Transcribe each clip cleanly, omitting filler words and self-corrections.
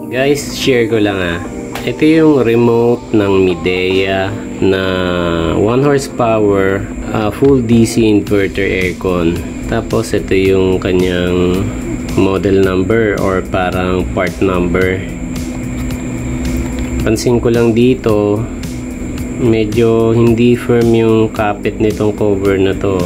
Guys, share ko lang Ito yung remote ng Midea na 1 horsepower full DC inverter aircon. Tapos ito yung kanyang model number or parang part number. Pansin ko lang dito, medyo hindi firm yung kapit nitong cover na to.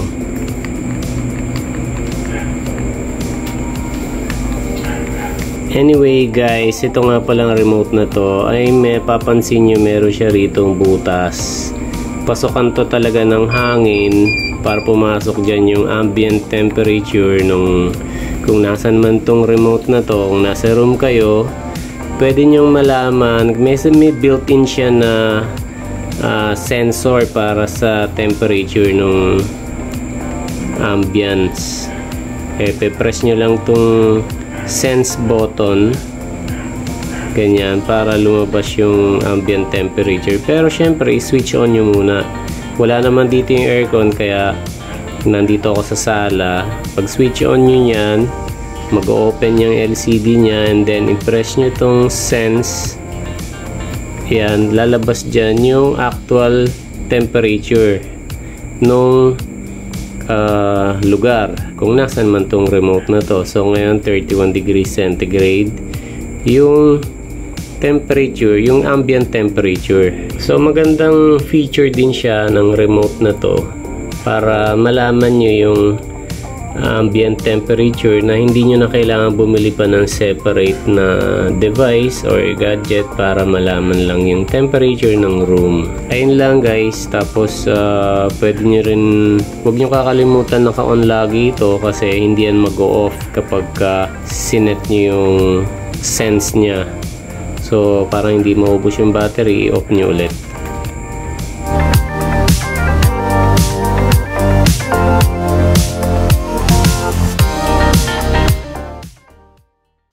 Anyway guys, ito nga palang remote na to ay may papansin nyo meron siya ritong butas. Pasokan to talaga ng hangin para pumasok dyan yung ambient temperature nung kung nasan man tong remote na to. Kung nasa room kayo, pwede nyong malaman, may built-in siya na sensor para sa temperature nung ambience. Pe-press nyo lang tong sense button ganyan para lumabas yung ambient temperature, pero syempre i-switch on nyo muna. Wala naman dito yung aircon kaya nandito ako sa sala. Pag switch on nyo yan, mag-open yung LCD nya and then i-press nyo tong sense. Yan, lalabas dyan yung actual temperature nung lugar kung nasan man tong remote na to. So ngayon 31 degrees centigrade yung temperature, yung ambient temperature. So magandang feature din siya ng remote na to para malaman nyo yung ambient temperature na hindi nyo na kailangan bumili pa ng separate na device or gadget para malaman lang yung temperature ng room. Ayun lang guys. Tapos pwede nyo rin, huwag nyo kakalimutan naka-on lagi ito kasi hindi yan mag-o-off kapag sinet nyo yung sense nya. So parang hindi maubos yung battery, i-off nyo ulit.